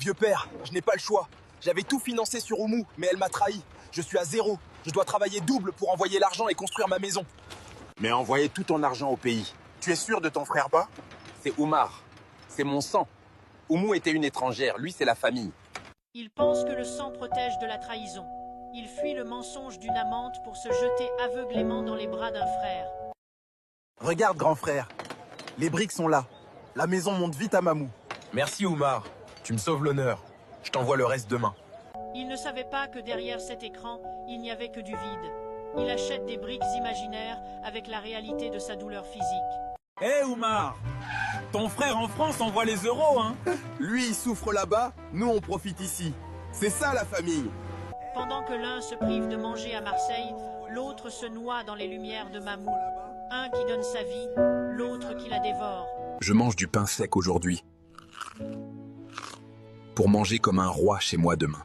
Vieux père, je n'ai pas le choix. J'avais tout financé sur Oumou, mais elle m'a trahi. Je suis à zéro. Je dois travailler double pour envoyer l'argent et construire ma maison. Mais envoyer tout ton argent au pays. Tu es sûr de ton frère Ba? C'est Oumar. C'est mon sang. Oumou était une étrangère, lui c'est la famille. Il pense que le sang protège de la trahison. Il fuit le mensonge d'une amante pour se jeter aveuglément dans les bras d'un frère. Regarde, grand frère. Les briques sont là. La maison monte vite à Mamou. Merci Oumar, tu me sauves l'honneur. Je t'envoie le reste demain. Il ne savait pas que derrière cet écran, il n'y avait que du vide. Il achète des briques imaginaires avec la réalité de sa douleur physique. Hé Oumar, ton frère en France envoie les euros, hein? Lui, il souffre là-bas, nous, on profite ici. C'est ça, la famille. Pendant que l'un se prive de manger à Marseille, l'autre se noie dans les lumières de Mamou. Un qui donne sa vie, l'autre qui la dévore. Je mange du pain sec aujourd'hui. Pour manger comme un roi chez moi demain.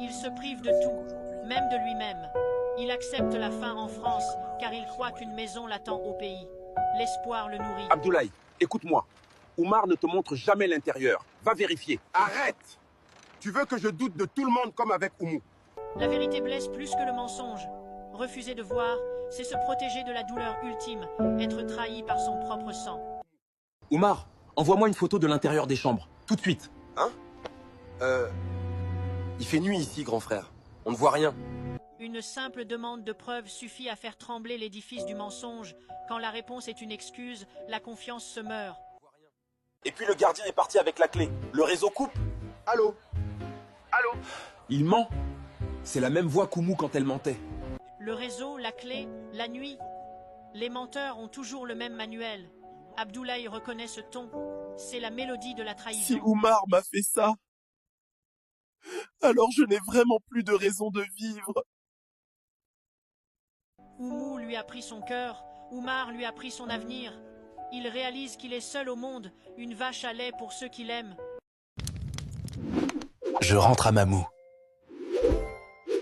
Il se prive de tout, même de lui-même. Il accepte la faim en France, car il croit qu'une maison l'attend au pays. L'espoir le nourrit. Abdoulaye, écoute-moi. Oumar ne te montre jamais l'intérieur. Va vérifier. Arrête! Tu veux que je doute de tout le monde comme avec Oumou? La vérité blesse plus que le mensonge. Refuser de voir, c'est se protéger de la douleur ultime, être trahi par son propre sang. Oumar, envoie-moi une photo de l'intérieur des chambres, tout de suite. Hein? Il fait nuit ici, grand frère. On ne voit rien. Une simple demande de preuve suffit à faire trembler l'édifice du mensonge. Quand la réponse est une excuse, la confiance se meurt. Et puis le gardien est parti avec la clé. Le réseau coupe. Allô? Allô? Il ment. C'est la même voix qu'Oumou quand elle mentait. Le réseau, la clé, la nuit. Les menteurs ont toujours le même manuel. Abdoulaye reconnaît ce ton. C'est la mélodie de la trahison. Si Oumar m'a fait ça, alors je n'ai vraiment plus de raison de vivre. Oumou lui a pris son cœur, Oumar lui a pris son avenir. Il réalise qu'il est seul au monde, une vache à lait pour ceux qui l'aiment. Je rentre à Mamou.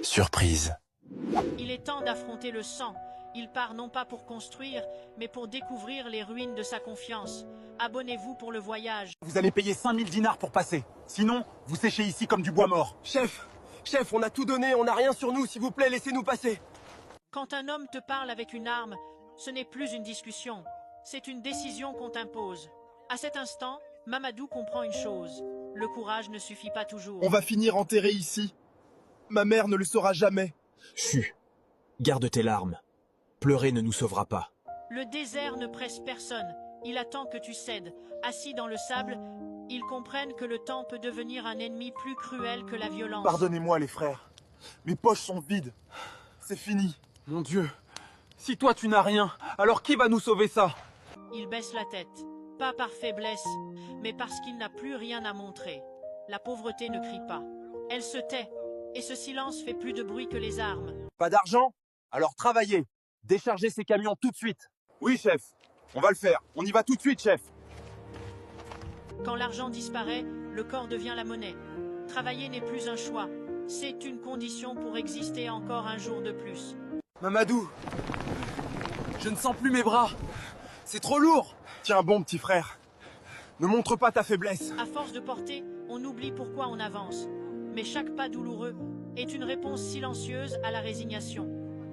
Surprise. Il est temps d'affronter le sang. Il part non pas pour construire, mais pour découvrir les ruines de sa confiance. Abonnez-vous pour le voyage. Vous allez payer 5000 dinars pour passer. Sinon, vous séchez ici comme du bois mort. Chef, on a tout donné, on n'a rien sur nous, s'il vous plaît, laissez-nous passer. Quand un homme te parle avec une arme, ce n'est plus une discussion. C'est une décision qu'on t'impose. À cet instant, Mamadou comprend une chose. Le courage ne suffit pas toujours. On va finir enterré ici. Ma mère ne le saura jamais. Chut. Garde tes larmes. Pleurer ne nous sauvera pas. Le désert ne presse personne. Il attend que tu cèdes. Assis dans le sable, ils comprennent que le temps peut devenir un ennemi plus cruel que la violence. Pardonnez-moi, les frères. Mes poches sont vides. C'est fini. Mon Dieu, si toi tu n'as rien, alors qui va nous sauver ça? Il baisse la tête. Pas par faiblesse, mais parce qu'il n'a plus rien à montrer. La pauvreté ne crie pas. Elle se tait. Et ce silence fait plus de bruit que les armes. Pas d'argent? Alors travaillez. Déchargez ces camions tout de suite. Oui, chef. On va le faire. On y va tout de suite, chef. Quand l'argent disparaît, le corps devient la monnaie. Travailler n'est plus un choix. C'est une condition pour exister encore un jour de plus. Mamadou, je ne sens plus mes bras. C'est trop lourd. Tiens bon, petit frère. Ne montre pas ta faiblesse. À force de porter, on oublie pourquoi on avance. Mais chaque pas douloureux est une réponse silencieuse à la résignation.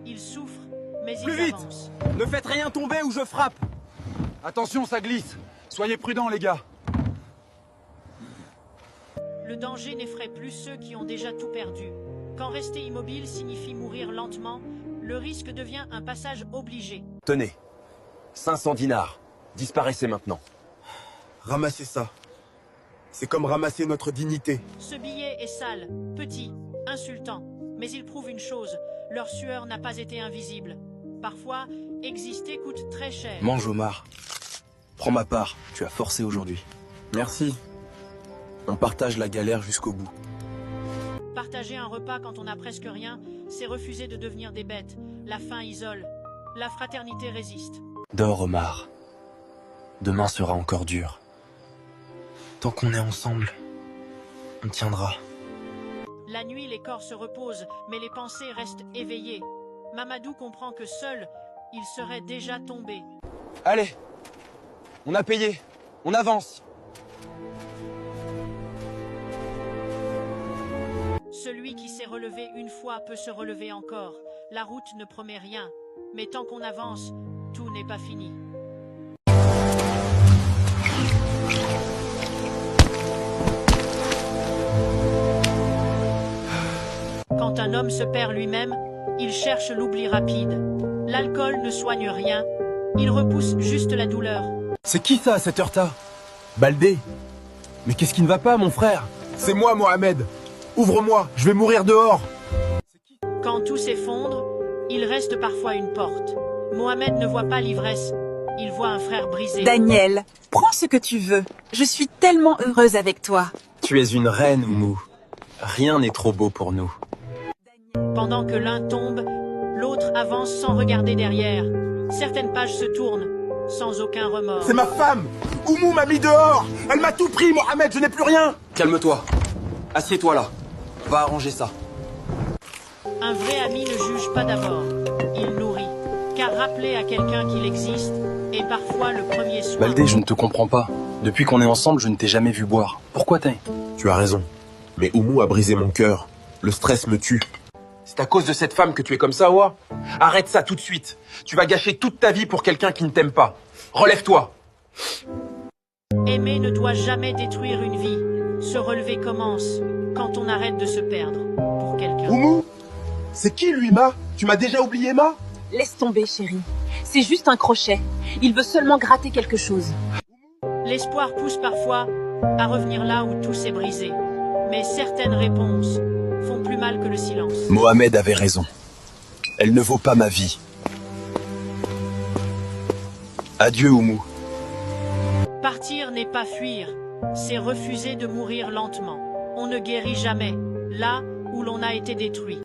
Il souffre, mais Plus il vite! avance. Ne faites rien tomber ou je frappe! Attention, ça glisse! Soyez prudents, les gars! Le danger n'effraie plus ceux qui ont déjà tout perdu. Quand rester immobile signifie mourir lentement, le risque devient un passage obligé. Tenez. 500 dinars. Disparaissez maintenant. Ramassez ça. C'est comme ramasser notre dignité. Ce billet est sale, petit, insultant. Mais il prouve une chose, leur sueur n'a pas été invisible. Parfois, exister coûte très cher. Mange Omar. Prends ma part, tu as forcé aujourd'hui. Merci. On partage la galère jusqu'au bout. Partager un repas quand on n'a presque rien, c'est refuser de devenir des bêtes. La faim isole. La fraternité résiste. Dors Omar. Demain sera encore dur. Tant qu'on est ensemble, on tiendra. La nuit, les corps se reposent, mais les pensées restent éveillées. Mamadou comprend que seul, il serait déjà tombé. Allez, on a payé. On avance. Celui qui s'est relevé une fois peut se relever encore. La route ne promet rien, mais tant qu'on avance, tout n'est pas fini. Quand un homme se perd lui-même, il cherche l'oubli rapide. L'alcool ne soigne rien, il repousse juste la douleur. C'est qui ça à cette heure-là? Baldé? Mais qu'est-ce qui ne va pas, mon frère? C'est moi, Mohamed. Ouvre-moi, je vais mourir dehors. Quand tout s'effondre, il reste parfois une porte. Mohamed ne voit pas l'ivresse, il voit un frère brisé. Daniel, prends ce que tu veux. Je suis tellement heureuse avec toi. Tu es une reine, Oumou. Rien n'est trop beau pour nous. Pendant que l'un tombe, l'autre avance sans regarder derrière. Certaines pages se tournent, sans aucun remords. C'est ma femme. Oumou m'a mis dehors. Elle m'a tout pris, Mohamed, je n'ai plus rien. Calme-toi. Assieds-toi là. Va arranger ça. Un vrai ami ne juge pas d'abord, il nourrit. Car rappeler à quelqu'un qu'il existe est parfois le premier soin. Baldé, je ne te comprends pas. Depuis qu'on est ensemble, je ne t'ai jamais vu boire. Pourquoi t'es... Tu as raison. Mais Oumou a brisé mon cœur. Le stress me tue. C'est à cause de cette femme que tu es comme ça, Oua? Arrête ça tout de suite. Tu vas gâcher toute ta vie pour quelqu'un qui ne t'aime pas. Relève-toi. Aimer ne doit jamais détruire une vie. Se relever commence quand on arrête de se perdre pour quelqu'un. Oumou? C'est qui lui, Ma? Tu m'as déjà oublié, Ma? Laisse tomber, chérie. C'est juste un crochet. Il veut seulement gratter quelque chose. L'espoir pousse parfois à revenir là où tout s'est brisé. Mais certaines réponses font plus mal que le silence. Mohamed avait raison. Elle ne vaut pas ma vie. Adieu, Oumou. Partir n'est pas fuir, c'est refuser de mourir lentement. On ne guérit jamais là où l'on a été détruit.